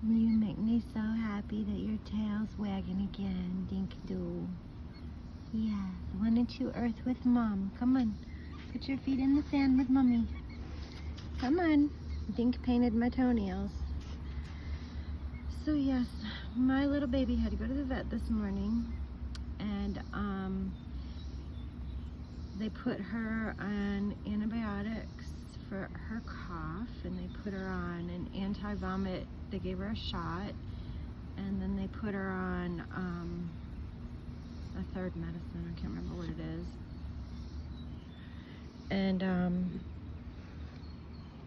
You make me so happy that your tail's wagging again, Dink-doo. Yes, why don't you earth with Mom? Come on, put your feet in the sand with Mommy. Come on. Dink painted my toenails. So yes, my little baby had to go to the vet this morning, and they put her on antibiotics for her cough, and they put her on an anti-vomit. They gave her a shot, and then they put her on a third medicine. I can't remember what it is. And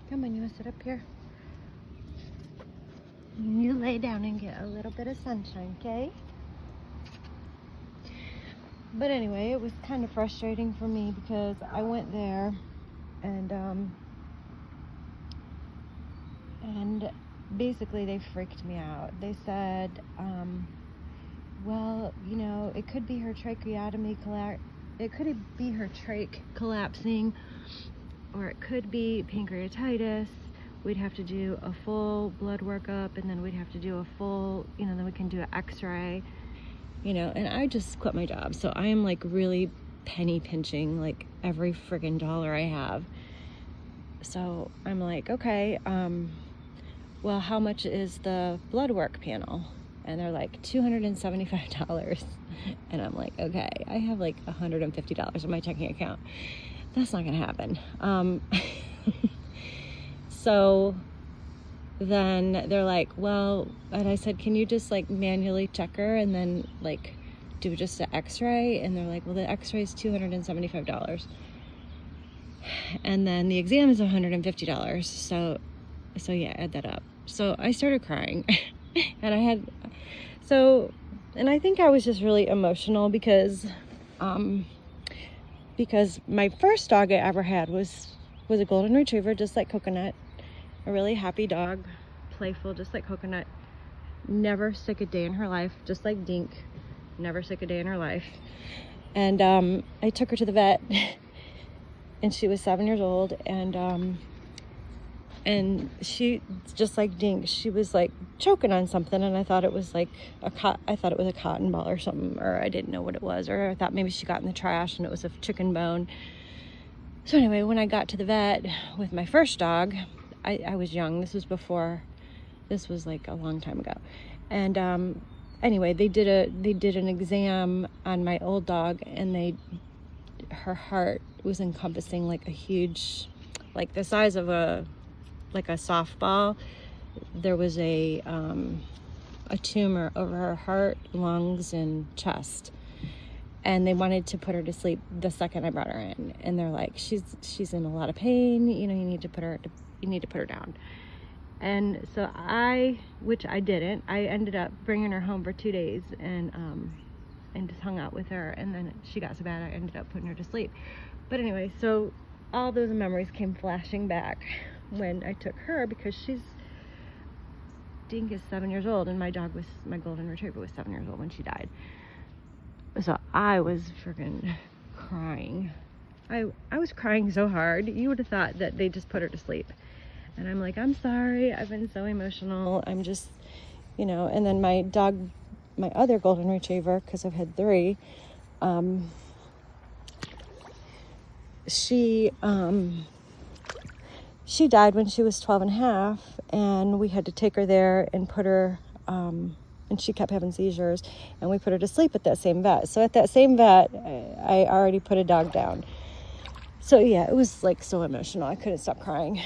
come on, you want to sit up here? You lay down and get a little bit of sunshine, okay? But anyway, it was kind of frustrating for me because I went there and basically they freaked me out. They said, well, you know, it could be her tracheotomy it could be her trach collapsing, or it could be pancreatitis. We'd have to do a full blood workup, and then we'd have to do a full, you know, then we can do an x-ray, you know, and I just quit my job. So I am like really penny pinching like every friggin' dollar I have. So I'm like, okay, well, how much is the blood work panel? And they're like $275. And I'm like, okay, I have like $150 in my checking account. That's not gonna happen. So then they're like, well, and I said, can you just like manually check her and then like do just an x-ray? And they're like, well, the x-ray is $275. And then the exam is $150. So yeah, add that up. So I started crying and and I think I was just really emotional because my first dog I ever had was a golden retriever, just like Coconut. A really happy dog, playful, just like Coconut. Never sick a day in her life, just like Dink. Never sick a day in her life. And I took her to the vet, and she was 7 years old, and she, just like Dink, she was like choking on something, and I thought it was like a cotton ball or something, or I didn't know what it was, or I thought maybe she got in the trash and it was a chicken bone. So anyway, when I got to the vet with my first dog, I was young. This was like a long time ago. And anyway, they did an exam on my old dog, and her heart was encompassing like a huge, like the size of a softball. There was a tumor over her heart, lungs, and chest. And they wanted to put her to sleep the second I brought her in. And they're like, she's in a lot of pain. You know, you need to put her down. And so which I didn't. I ended up bringing her home for 2 days and just hung out with her. And then she got so bad, I ended up putting her to sleep. But anyway, so all those memories came flashing back when I took her, because Dink is 7 years old, and my golden retriever was 7 years old when she died. So I was freaking crying. I was crying so hard. You would have thought that they just put her to sleep. And I'm like, I'm sorry. I've been so emotional. I'm just, you know. And then my other golden retriever, because I've had 3, she died when she was 12 and a half. And we had to take her there and put her... and she kept having seizures, and we put her to sleep at that same vet. So at that same vet, I already put a dog down. So yeah, it was like so emotional. I couldn't stop crying.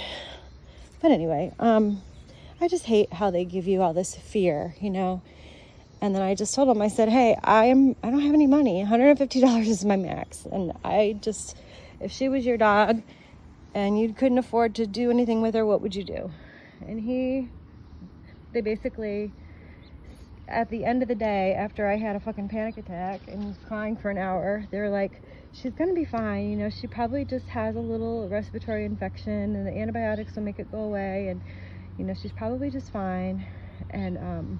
But anyway, I just hate how they give you all this fear, you know. And then I just told them, I said, hey, I don't have any money. $150 is my max. And if she was your dog and you couldn't afford to do anything with her, what would you do? And they basically... At the end of the day, after I had a fucking panic attack and was crying for an hour, they were like, she's gonna be fine, you know, she probably just has a little respiratory infection and the antibiotics will make it go away, and, you know, she's probably just fine. And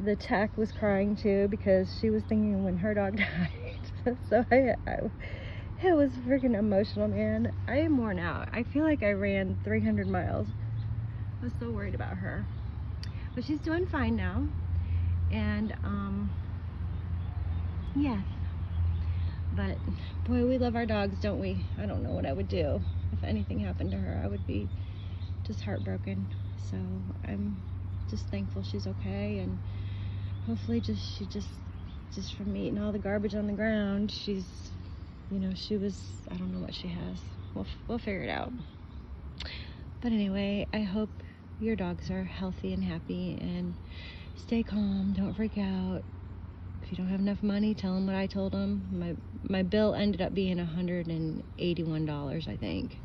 the tech was crying too, because she was thinking when her dog died. So it was freaking emotional, man. I am worn out. I feel like I ran 300 miles. I was so worried about her. But she's doing fine now. And, yes. But, boy, we love our dogs, don't we? I don't know what I would do if anything happened to her. I would be just heartbroken. So I'm just thankful she's okay, and hopefully she just from eating all the garbage on the ground, she's, you know, I don't know what she has. We'll figure it out. But anyway, I hope your dogs are healthy and happy, and stay calm, don't freak out. If you don't have enough money, tell them what I told them. My bill ended up being $181, I think.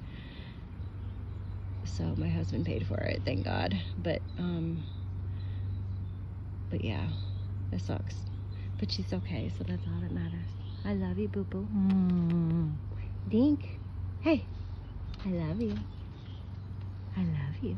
So my husband paid for it, thank God. But yeah, it sucks. But she's okay, so that's all that matters. I love you, boo boo. Dink. Hey, I love you. I love you.